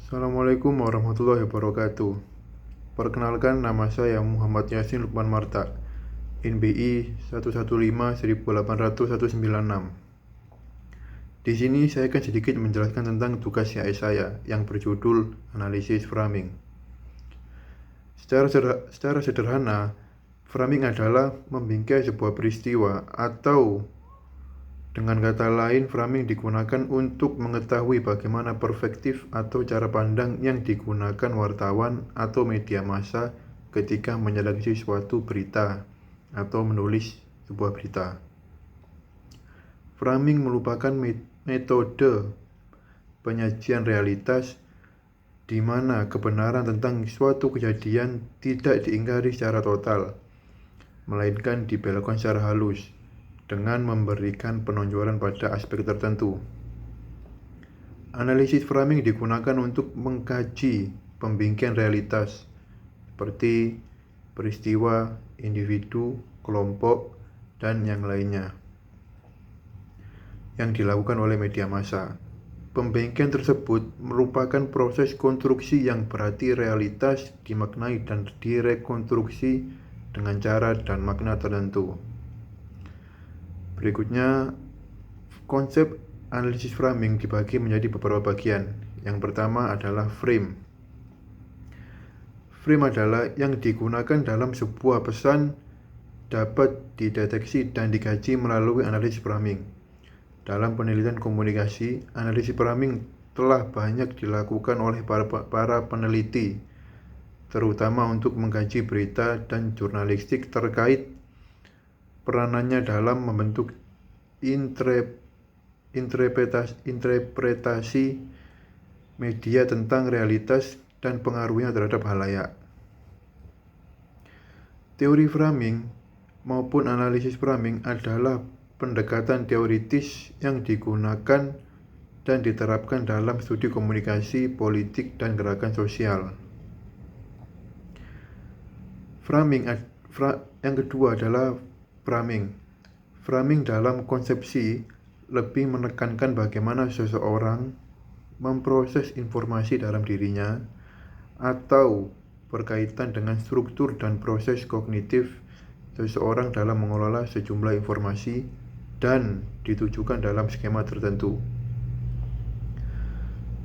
Assalamualaikum warahmatullahi wabarakatuh. Perkenalkan, nama saya Muhammad Yasin Lukman Marta, NBI 115-18196. Di sini saya akan sedikit menjelaskan tentang tugas CI saya yang berjudul Analisis Framing. Secara sederhana, framing adalah membingkai sebuah peristiwa, atau dengan kata lain, framing digunakan untuk mengetahui bagaimana perspektif atau cara pandang yang digunakan wartawan atau media massa ketika menyeleksi suatu berita atau menulis sebuah berita. Framing merupakan metode penyajian realitas di mana kebenaran tentang suatu kejadian tidak diingkari secara total, melainkan dibelokkan secara halus dengan memberikan penonjolan pada aspek tertentu. Analisis framing digunakan untuk mengkaji pembingkian realitas seperti peristiwa, individu, kelompok, dan yang lainnya yang dilakukan oleh media massa. Pembingkian tersebut merupakan proses konstruksi yang berarti realitas dimaknai dan direkonstruksi dengan cara dan makna tertentu. Berikutnya, konsep analisis framing dibagi menjadi beberapa bagian. Yang pertama adalah frame. Frame adalah yang digunakan dalam sebuah pesan dapat dideteksi dan dikaji melalui analisis framing. Dalam penelitian komunikasi, analisis framing telah banyak dilakukan oleh para peneliti, terutama untuk mengkaji berita dan jurnalistik terkait peranannya dalam membentuk interpretasi media tentang realitas dan pengaruhnya terhadap halayak. Teori framing maupun analisis framing adalah pendekatan teoritis yang digunakan dan diterapkan dalam studi komunikasi, politik, dan gerakan sosial. Yang kedua adalah framing. Framing dalam konsepsi lebih menekankan bagaimana seseorang memproses informasi dalam dirinya atau berkaitan dengan struktur dan proses kognitif seseorang dalam mengelola sejumlah informasi dan ditujukan dalam skema tertentu.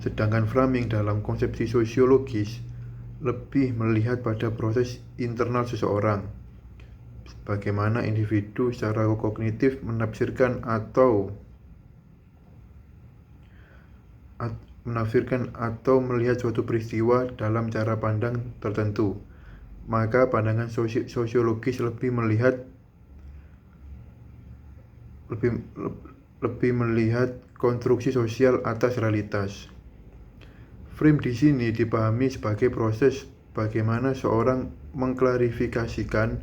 Sedangkan framing dalam konsepsi sosiologis lebih melihat pada proses internal seseorang, bagaimana individu secara kognitif menafsirkan atau melihat suatu peristiwa dalam cara pandang tertentu. Maka pandangan sosiologis lebih melihat konstruksi sosial atas realitas. Frame di sini dipahami sebagai proses bagaimana seorang mengklarifikasikan,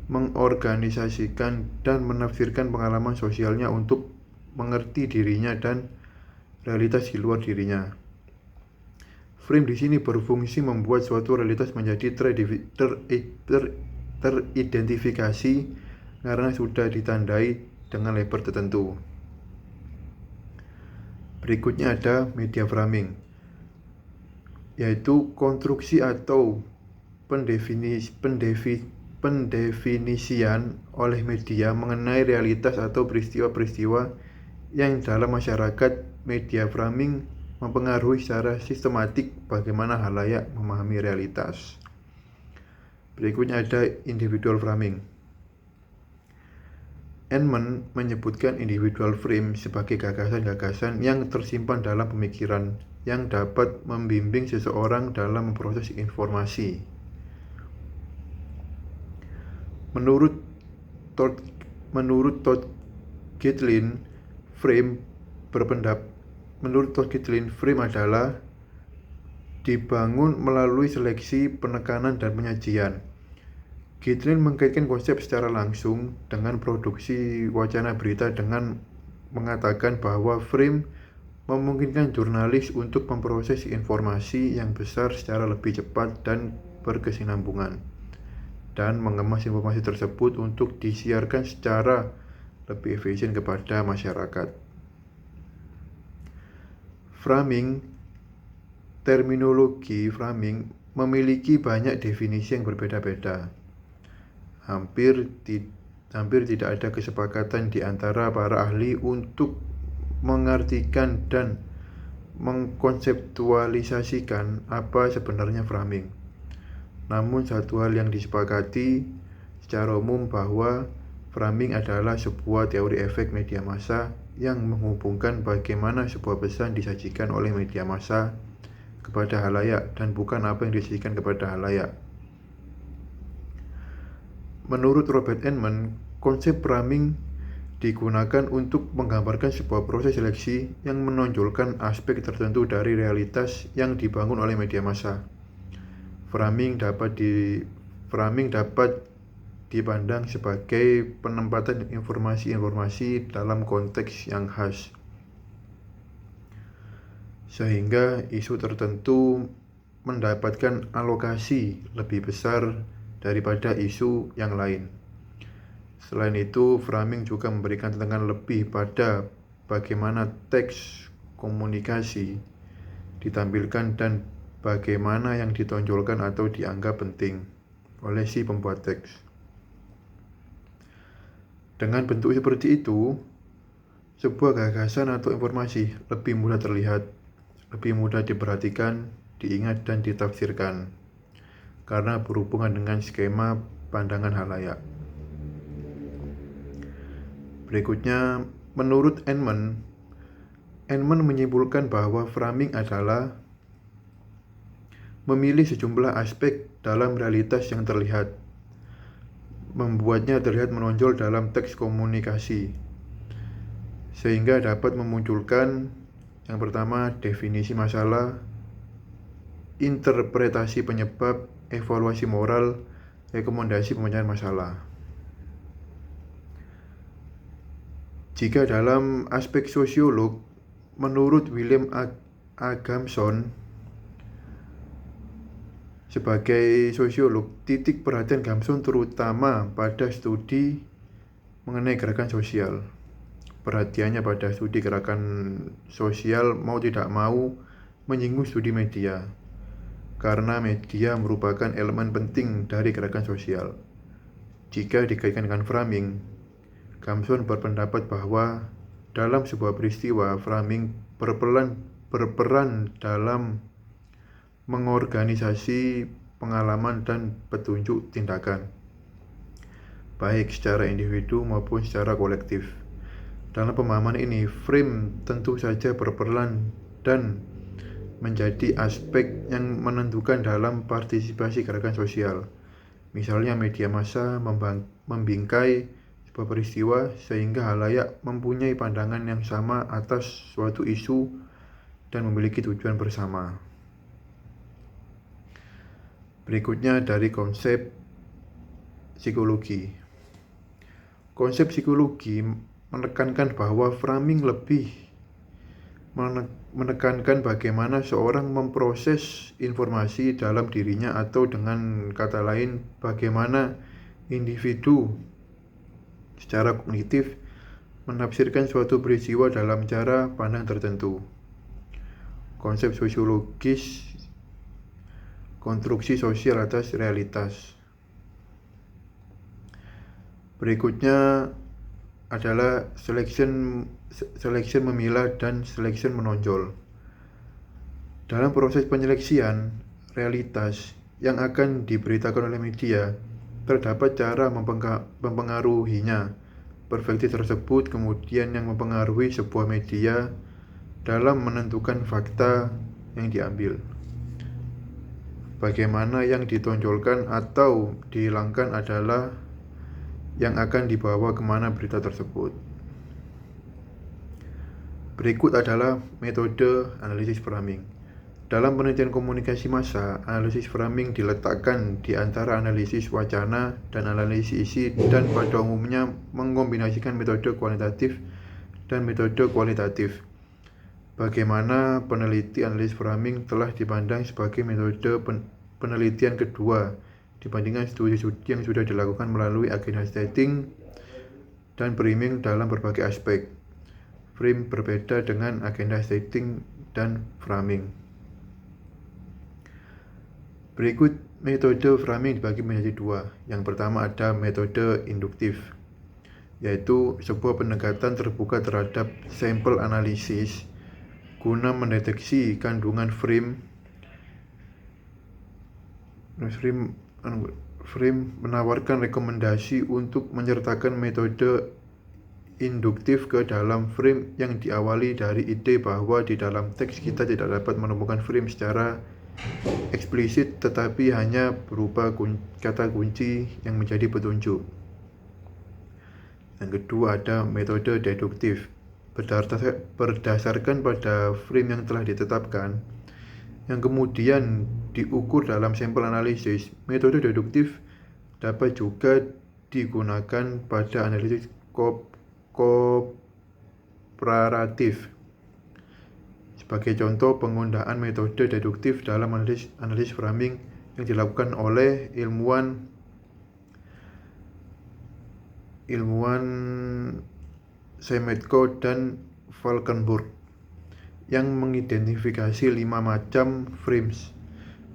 mengorganisasikan, dan menafsirkan pengalaman sosialnya untuk mengerti dirinya dan realitas di luar dirinya. Frame di sini berfungsi membuat suatu realitas menjadi teridentifikasi karena sudah ditandai dengan label tertentu. Berikutnya ada media framing, yaitu konstruksi atau pendefinisian oleh media mengenai realitas atau peristiwa-peristiwa yang dalam masyarakat. Media framing mempengaruhi secara sistematik bagaimana halayak memahami realitas. Berikutnya ada individual framing. Ehrman menyebutkan individual frame sebagai gagasan-gagasan yang tersimpan dalam pemikiran yang dapat membimbing seseorang dalam memproses informasi. Menurut Todd Gitlin, frame adalah dibangun melalui seleksi, penekanan, dan penyajian. Gitlin mengkaitkan konsep secara langsung dengan produksi wacana berita dengan mengatakan bahwa frame memungkinkan jurnalis untuk memproses informasi yang besar secara lebih cepat dan berkesinambungan, dan mengemas informasi tersebut untuk disiarkan secara lebih efisien kepada masyarakat. Framing terminologi framing memiliki banyak definisi yang berbeda-beda. Hampir tidak ada kesepakatan di antara para ahli untuk mengartikan dan mengkonseptualisasikan apa sebenarnya framing. Namun satu hal yang disepakati secara umum bahwa framing adalah sebuah teori efek media massa yang menghubungkan bagaimana sebuah pesan disajikan oleh media massa kepada halayak dan bukan apa yang disajikan kepada halayak. Menurut Robert Enman, konsep framing digunakan untuk menggambarkan sebuah proses seleksi yang menonjolkan aspek tertentu dari realitas yang dibangun oleh media massa. Framing dapat dipandang sebagai penempatan informasi-informasi dalam konteks yang khas, sehingga isu tertentu mendapatkan alokasi lebih besar daripada isu yang lain. Selain itu, framing juga memberikan tekanan lebih pada bagaimana teks komunikasi ditampilkan dan bagaimana yang ditonjolkan atau dianggap penting oleh si pembuat teks. Dengan bentuk seperti itu, sebuah gagasan atau informasi lebih mudah terlihat, lebih mudah diperhatikan, diingat dan ditafsirkan karena berhubungan dengan skema pandangan halayak. Berikutnya, menurut Enman menyimpulkan bahwa framing adalah memilih sejumlah aspek dalam realitas yang terlihat, membuatnya terlihat menonjol dalam teks komunikasi, sehingga dapat memunculkan yang pertama, definisi masalah, interpretasi penyebab, evaluasi moral, rekomendasi pemecahan masalah. Jika dalam aspek sosiolog, menurut William Agamson, sebagai sosiolog, titik perhatian Gamson terutama pada studi mengenai gerakan sosial. Perhatiannya pada studi gerakan sosial mau tidak mau menyinggung studi media, karena media merupakan elemen penting dari gerakan sosial. Jika dikaitkan dengan framing, Gamson berpendapat bahwa dalam sebuah peristiwa, framing berperan dalam mengorganisasi pengalaman dan petunjuk tindakan, baik secara individu maupun secara kolektif. Dalam pemahaman ini, frame tentu saja berperan dan menjadi aspek yang menentukan dalam partisipasi gerakan sosial. Misalnya media massa membingkai sebuah peristiwa sehingga halayak mempunyai pandangan yang sama atas suatu isu dan memiliki tujuan bersama. Berikutnya dari konsep psikologi. Konsep psikologi menekankan bahwa framing lebih menekankan bagaimana seorang memproses informasi dalam dirinya, atau dengan kata lain, bagaimana individu secara kognitif menafsirkan suatu peristiwa dalam cara pandang tertentu. Konsep sosiologis konstruksi sosial atas realitas. Berikutnya adalah selection memilah dan selection menonjol. Dalam proses penyeleksian realitas yang akan diberitakan oleh media, terdapat cara mempengaruhinya. Perspektif tersebut kemudian yang mempengaruhi sebuah media dalam menentukan fakta yang diambil. Bagaimana yang ditonjolkan atau dihilangkan adalah yang akan dibawa kemana berita tersebut. Berikut adalah metode analisis framing. Dalam penelitian komunikasi massa, analisis framing diletakkan di antara analisis wacana dan analisis isi, dan pada umumnya mengkombinasikan metode kuantitatif dan metode kualitatif. Bagaimana peneliti analisis framing telah dipandang sebagai metode penelitian kedua dibandingkan studi-studi yang sudah dilakukan melalui agenda setting dan framing dalam berbagai aspek. Frame berbeda dengan agenda setting dan framing. Berikut metode framing dibagi menjadi dua. Yang pertama ada metode induktif, yaitu sebuah pendekatan terbuka terhadap sampel analisis guna mendeteksi kandungan frame menawarkan rekomendasi untuk menyertakan metode induktif ke dalam frame yang diawali dari ide bahwa di dalam teks kita tidak dapat menemukan frame secara eksplisit, tetapi hanya berupa kata kunci yang menjadi petunjuk. Yang kedua ada metode deduktif, berdasarkan pada frame yang telah ditetapkan, yang kemudian diukur dalam sampel analisis. Metode deduktif dapat juga digunakan pada analisis komparatif. Sebagai contoh, penggunaan metode deduktif dalam analisis framing yang dilakukan oleh ilmuwan Shemetko dan Valkenburg yang mengidentifikasi 5 macam frames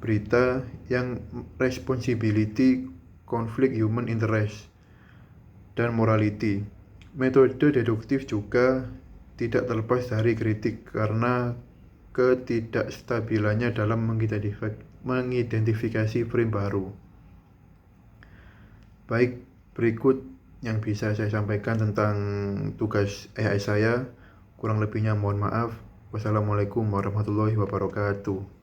berita yang responsibility, conflict, human interest, dan morality. Metode deduktif juga tidak terlepas dari kritik karena ketidakstabilannya dalam mengidentifikasi frame baru. Baik, berikut yang bisa saya sampaikan tentang tugas AI saya. Kurang lebihnya mohon maaf. Wassalamualaikum warahmatullahi wabarakatuh.